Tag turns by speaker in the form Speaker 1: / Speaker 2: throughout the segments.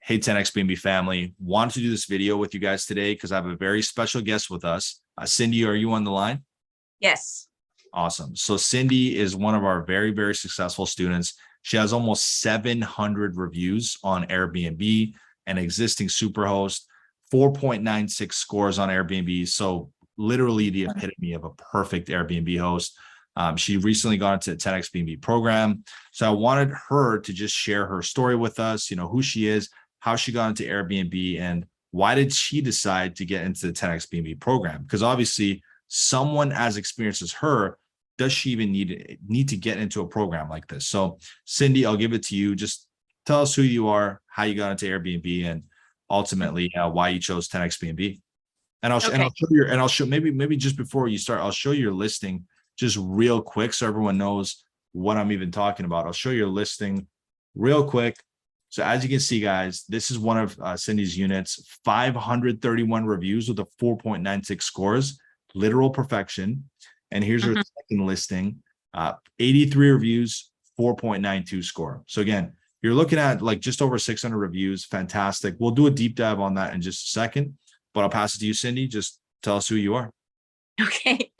Speaker 1: Hey, 10X BNB family, wanted to do this video with you guys today because I have a very special guest with us. Cindy, are you on the line?
Speaker 2: Yes.
Speaker 1: Awesome. So Cindy is one of our very, very successful students. She has almost 700 reviews on Airbnb, an existing superhost, 4.96 scores on Airbnb. So literally the epitome of a perfect Airbnb host. She recently got into the 10X BNB program. So I wanted her to just share her story with us, who she is, how she got into Airbnb, and why did she decide to get into the 10X BNB program? Because obviously someone as experienced as her, does she even need to get into a program like this? So Cindy, I'll give it to you. Just tell us who you are, how you got into Airbnb, and ultimately why you chose 10X BNB. And I'll show maybe just before you start, I'll show your listing just real quick so everyone knows what I'm even talking about. I'll show your listing real quick. So as you can see, guys, this is one of Cindy's units, 531 reviews with a 4.96 scores, literal perfection. And here's her second listing, 83 reviews, 4.92 score. So again, you're looking at like just over 600 reviews. Fantastic. We'll do a deep dive on that in just a second, but I'll pass it to you, Cindy. Just tell us who you are.
Speaker 2: Okay.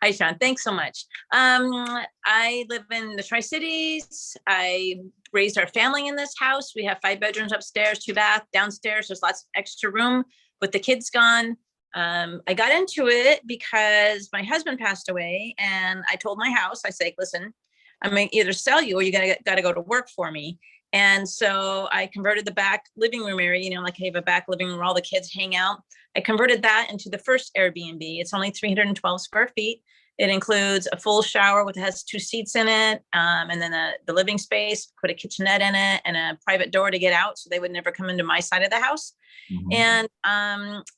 Speaker 2: Hi, Sean. Thanks so much. I live in the Tri-Cities. I raised our family in this house. We have 5 bedrooms upstairs, 2 baths. Downstairs, there's lots of extra room with the kids gone. I got into it because my husband passed away, and I told my house, I said, listen, I'm going to either sell you or you got to go to work for me. And so I converted the back living room area, like I have a back living room where all the kids hang out. I converted that into the first Airbnb. It's only 312 square feet. It includes a full shower with has 2 seats in it, and then the living space, put a kitchenette in it, and a private door to get out so they would never come into my side of the house. And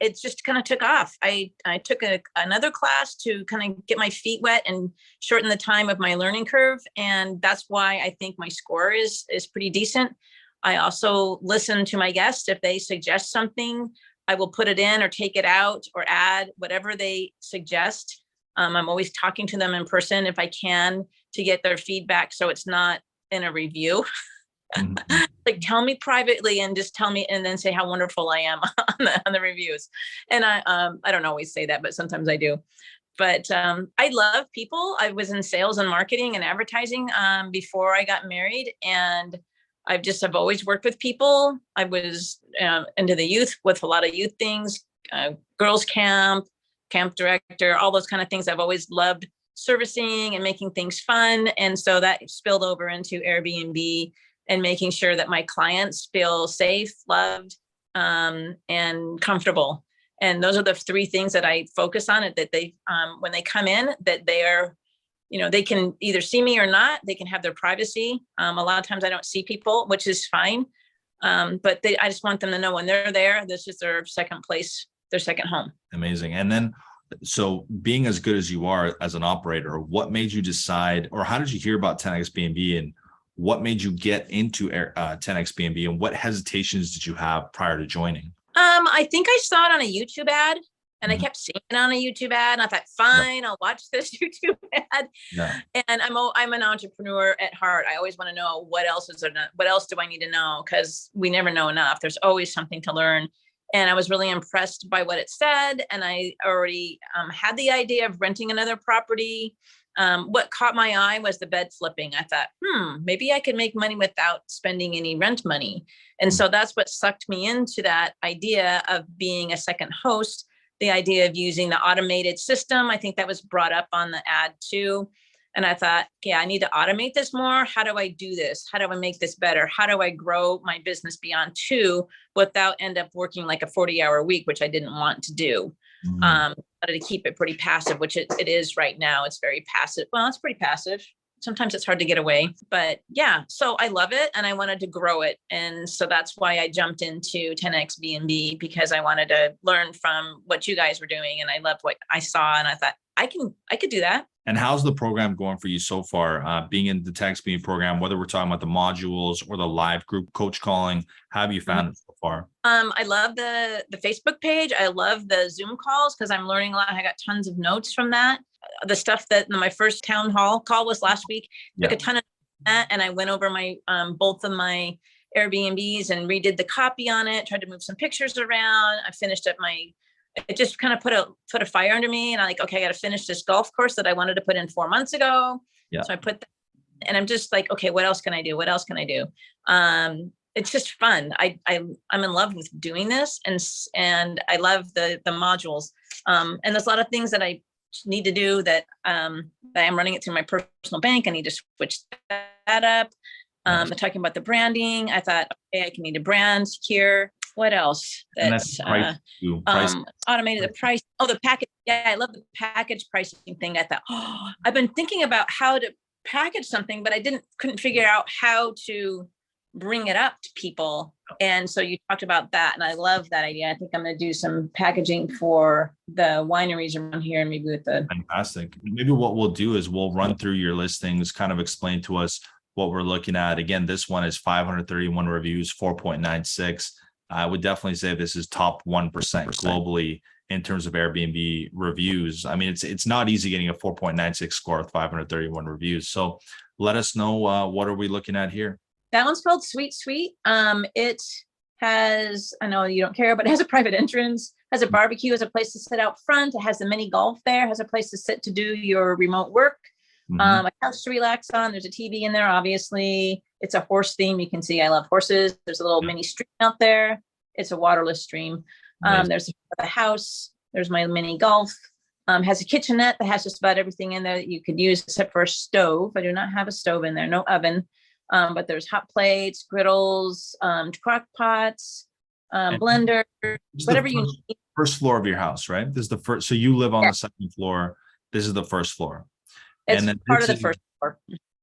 Speaker 2: it just kind of took off. I took another class to kind of get my feet wet and shorten the time of my learning curve. And that's why I think my score is pretty decent. I also listen to my guests. If they suggest something, I will put it in or take it out or add whatever they suggest. I'm always talking to them in person if I can to get their feedback, so it's not in a review. Like, tell me privately and just tell me, and then say how wonderful I am on the reviews. And I don't always say that, but sometimes I do. But I love people. I was in sales and marketing and advertising before I got married, and I've always worked with people. I was into the youth with a lot of youth things, girls camp director, all those kind of things. I've always loved servicing and making things fun. And so that spilled over into Airbnb and making sure that my clients feel safe, loved, and comfortable. And those are the 3 things that I focus on, that they, when they come in, that they are, they can either see me or not. They can have their privacy. A lot of times I don't see people, which is fine. But I just want them to know when they're there, this is their second place, their second home.
Speaker 1: Amazing. And then, so being as good as you are as an operator, what made you decide, or how did you hear about 10X BNB, and what made you get into 10X BNB, and what hesitations did you have prior to joining?
Speaker 2: I think I saw it on a YouTube ad, and I kept seeing it on a YouTube ad, and I thought, fine, I'll watch this YouTube ad. Yeah. And I'm an entrepreneur at heart. I always want to know what else do I need to know? Because we never know enough. There's always something to learn. And I was really impressed by what it said. And I already had the idea of renting another property. What caught my eye was the bed flipping. I thought, maybe I could make money without spending any rent money. And so that's what sucked me into that idea of being a second host, the idea of using the automated system. I think that was brought up on the ad too. And I thought, yeah, I need to automate this more. How do I do this? How do I make this better? How do I grow my business beyond 2 without end up working like a 40-hour week, which I didn't want to do? To keep it pretty passive, which it is right now. It's very passive. Well, it's pretty passive. Sometimes it's hard to get away, but yeah, so I love it and I wanted to grow it. And so that's why I jumped into 10X BNB, because I wanted to learn from what you guys were doing. And I loved what I saw, and I thought I could do that.
Speaker 1: And how's the program going for you so far? Being in the 10X BNB program, whether we're talking about the modules or the live group coach calling, how have you found it so far?
Speaker 2: I love the Facebook page. I love the Zoom calls because I'm learning a lot. I got tons of notes from that. The stuff that my first town hall call was last week, took a ton of that, and I went over my both of my Airbnbs and redid the copy on it, tried to move some pictures around. I finished up it just kind of put a fire under me, and I'm like, okay, I got to finish this golf course that I wanted to put in 4 months ago.
Speaker 1: Yeah.
Speaker 2: So I put that, and I'm just like, okay, what else can I do? What else can I do? It's just fun. I'm in love with doing this, and I love the modules. And there's a lot of things that I need to do that I'm running it through my personal bank. I need to switch that up. Talking about the branding, I thought, okay, I can need a brand here. What else? That's automated the price. Oh, the package. Yeah, I love the package pricing thing. I thought, I've been thinking about how to package something, but I couldn't figure out how to bring it up to people. And so you talked about that, and I love that idea. I think I'm going to do some packaging for the wineries around here, and maybe with the
Speaker 1: fantastic. Maybe what we'll do is we'll run through your listings, kind of explain to us what we're looking at. Again, this one is 531 reviews, 4.96. I would definitely say this is top 1% globally in terms of Airbnb reviews. I mean, it's not easy getting a 4.96 score with 531 reviews. So let us know, what are we looking at here?
Speaker 2: That one's called Sweet Sweet. It has, I know you don't care, but it has a private entrance, has a barbecue, has a place to sit out front. It has a mini golf there, has a place to sit to do your remote work. A couch to relax on. There's a TV in there, obviously. It's a horse theme. You can see I love horses. There's a little mini stream out there. It's a waterless stream. There's a house. There's my mini golf. Has a kitchenette that has just about everything in there that you could use except for a stove. I do not have a stove in there, no oven. But there's hot plates, griddles, crock pots, blender, whatever you need.
Speaker 1: First floor of your house, right? This is the first. So you live on the second floor. This is the first floor.
Speaker 2: It's and then part of the first floor.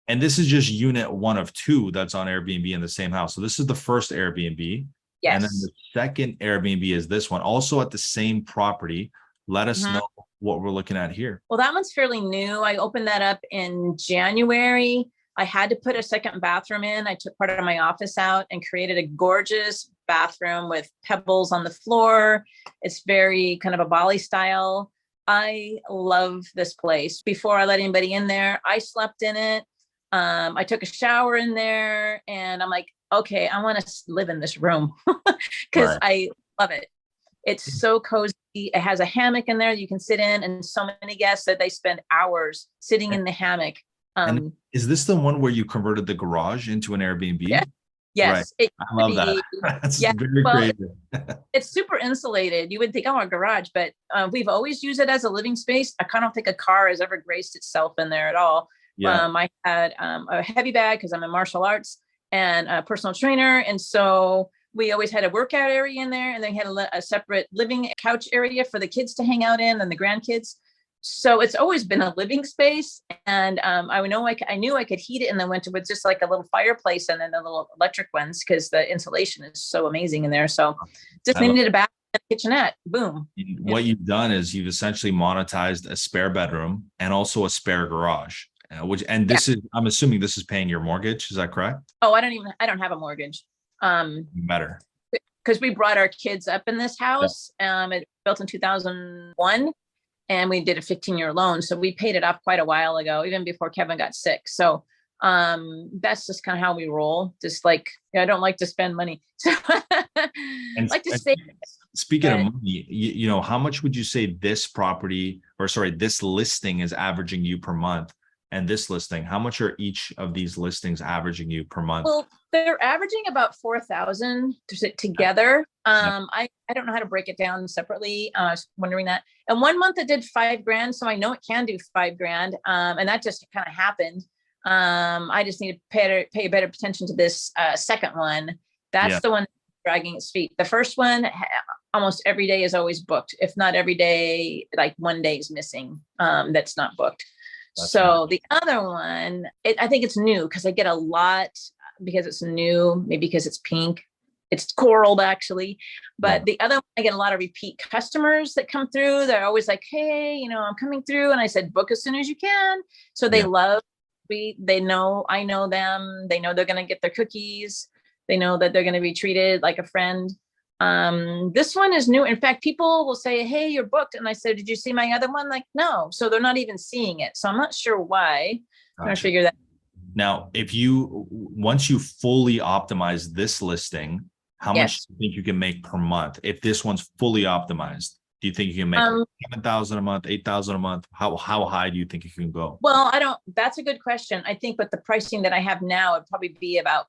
Speaker 1: And this is just unit 1 of 2 that's on Airbnb in the same house. So this is the first Airbnb.
Speaker 2: Yes.
Speaker 1: And then the second Airbnb is this one, also at the same property. Let us know what we're looking at here.
Speaker 2: Well, that one's fairly new. I opened that up in January. I had to put a second bathroom in. I took part of my office out and created a gorgeous bathroom with pebbles on the floor. It's very kind of a Bali style. I love this place. Before I let anybody in there, I slept in it. I took a shower in there, and I'm like, okay, I want to live in this room because I love it. It's so cozy. It has a hammock in there you can sit in, and so many guests that they spend hours sitting in the hammock.
Speaker 1: And is this the one where you converted the garage into an Airbnb?
Speaker 2: Yeah. Yes.
Speaker 1: Right. I love that. That's very creative.
Speaker 2: It's super insulated. You would think, oh, a garage, but we've always used it as a living space. I kind of don't think a car has ever graced itself in there at all.
Speaker 1: Yeah.
Speaker 2: I had a heavy bag because I'm in martial arts and a personal trainer. And so we always had a workout area in there, and then had a separate living couch area for the kids to hang out in and the grandkids. So it's always been a living space, and I knew I could heat it, and then went with just like a little fireplace and then the little electric ones because the insulation is so amazing in there. So just needed a bathroom and a kitchenette. Boom.
Speaker 1: What you've done is you've essentially monetized a spare bedroom and also a spare garage, this is, I'm assuming this is paying your mortgage. Is that correct?
Speaker 2: Oh, I don't have a mortgage.
Speaker 1: Better.
Speaker 2: Because we brought our kids up in this house. It built in 2001. And we did a 15-year loan. So we paid it off quite a while ago, even before Kevin got sick. So that's just kind of how we roll. Just like, I don't like to spend money. So I like to save.
Speaker 1: Speaking of money, how much would you say this this listing is averaging you per month? And this listing, how much are each of these listings averaging you per month?
Speaker 2: Well, they're averaging about 4,000 together. I don't know how to break it down separately. I was wondering that. And 1 month it did $5,000. So I know it can do $5,000. And that just kind of happened. I just need to pay better attention to this second one. That's the one dragging its feet. The first one, almost every day is always booked. If not every day, like one day is missing. That's not booked. So the other one, I think it's new because I get a lot because it's new, maybe because it's pink. It's coraled actually. But the other one, I get a lot of repeat customers that come through. They're always like, hey, I'm coming through. And I said, book as soon as you can. So they love me. They know I know them. They know they're going to get their cookies. They know that they're going to be treated like a friend. This one is new. In fact, people will say, hey, you're booked. And I said, did you see my other one? Like, no. So they're not even seeing it. So I'm not sure why. I'm trying to figure that.
Speaker 1: Now, if you, once you fully optimize this listing, how much
Speaker 2: Yes.
Speaker 1: do you think you can make per month? If this one's fully optimized, do you think you can make like
Speaker 2: Um,
Speaker 1: 7,000 a month, 8,000 a month? How high do you think you can go?
Speaker 2: well, that's a good question. I think with the pricing that I have now, it'd probably be about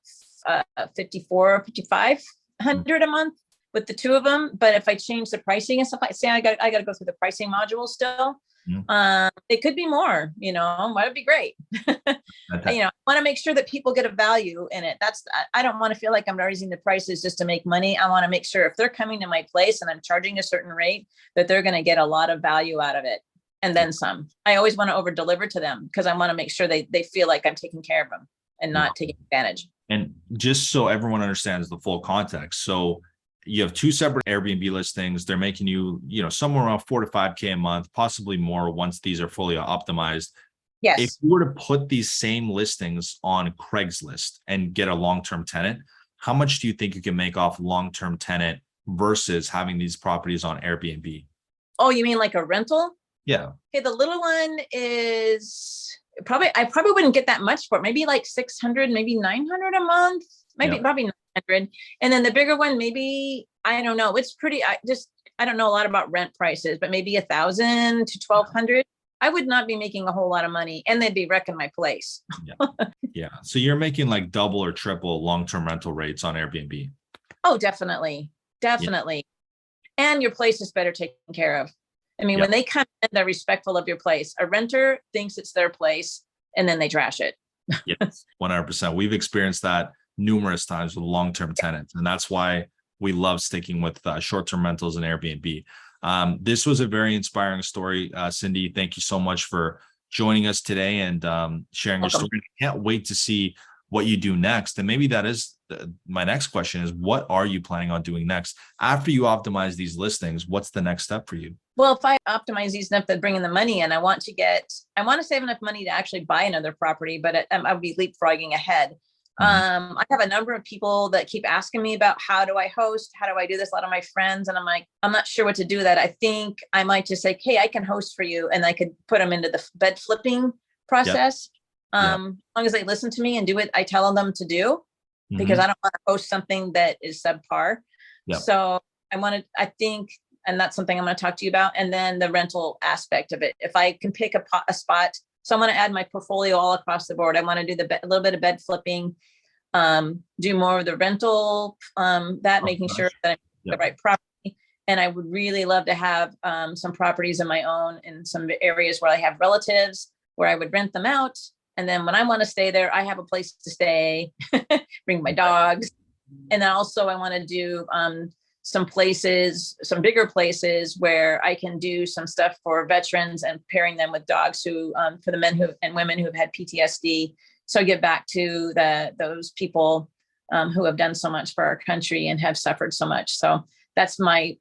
Speaker 2: 54, 5,500 a month with the two of them. But if I change the pricing and stuff like, say, I got to go through the pricing module still.
Speaker 1: Mhm.
Speaker 2: It could be more, that would be great. I want to make sure that people get a value in it. I don't want to feel like I'm raising the prices just to make money. I want to make sure if they're coming to my place and I'm charging a certain rate, that they're going to get a lot of value out of it. And then some. I always want to over deliver to them because I want to make sure they feel like I'm taking care of them and not taking advantage.
Speaker 1: And just so everyone understands the full context. So you have two separate Airbnb listings. They're making you, somewhere around 4 to 5K a month, possibly more once these are fully optimized. If
Speaker 2: Yes.
Speaker 1: you were to put these same listings on Craigslist and get a long-term tenant, how much do you think you can make off long-term tenant versus having these properties on Airbnb?
Speaker 2: Oh, you mean like a rental?
Speaker 1: Yeah.
Speaker 2: Okay, the little one is I probably wouldn't get that much for it. Maybe like 600, maybe 900 a month, maybe
Speaker 1: Yeah.
Speaker 2: probably 900. And then the bigger one, maybe, I don't know. It's pretty, I don't know a lot about rent prices, but maybe 1,000 to 1,200. I would not be making a whole lot of money and they'd be wrecking my place.
Speaker 1: Yeah. So you're making like double or triple long-term rental rates on Airbnb.
Speaker 2: Oh, definitely. Definitely. And your place is better taken care of. I mean,
Speaker 1: Yeah.
Speaker 2: when they come in, they're respectful of your place. A renter thinks it's their place and then they trash it.
Speaker 1: Yes, 100%. We've experienced that numerous times with long-term tenants, and that's why we love sticking with short-term rentals and Airbnb. This was a very inspiring story, Cindy. Thank you so much for joining us today and sharing your
Speaker 2: Welcome.
Speaker 1: story. I can't wait to see what you do next. And maybe that is my next question: is what are you planning on doing next after you optimize these listings? What's the next step for you?
Speaker 2: Well, if I optimize these enough to bring in the money and I want to save enough money to actually buy another property, but I would be leapfrogging ahead. I have a number of people that keep asking me about how do I host? How do I do this? A lot of my friends. And I'm like, I'm not sure what to do with that. I think I might just say, hey, I can host for you. And I could put them into the bed flipping process. As long as they listen to me and do what I tell them to do, because I don't want to host something that is subpar. So I think, and that's something I'm going to talk to you about. And then the rental aspect of it. If I can pick a spot, so I'm going to add my portfolio all across the board. I want to do a little bit of bed flipping, do more of the rental, making sure that I'm the right property. And I would really love to have some properties of my own in some areas where I have relatives, where I would rent them out. And then when I want to stay there, I have a place to stay, bring my dogs. And then also I want to do some bigger places where I can do some stuff for veterans and pairing them with dogs for the men and women who have had PTSD. So give back to those people who have done so much for our country and have suffered so much. So that's my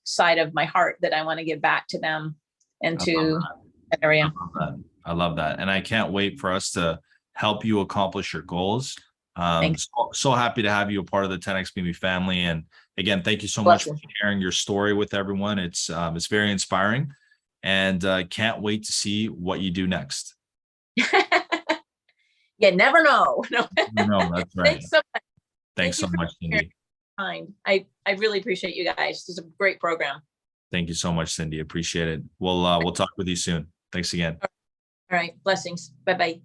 Speaker 2: side of my heart that I want to give back to them and to that area.
Speaker 1: I love that. And I can't wait for us to help you accomplish your goals. So happy to have you a part of the 10X BB family. And again, thank you so much for sharing your story with everyone. It's very inspiring, and can't wait to see what you do next.
Speaker 2: You never know.
Speaker 1: No, that's right.
Speaker 2: Thanks so much.
Speaker 1: Thanks so much, Cindy.
Speaker 2: I really appreciate you guys. This is a great program.
Speaker 1: Thank you so much, Cindy. Appreciate it. We'll talk with you soon. Thanks again.
Speaker 2: All right. Blessings. Bye-bye.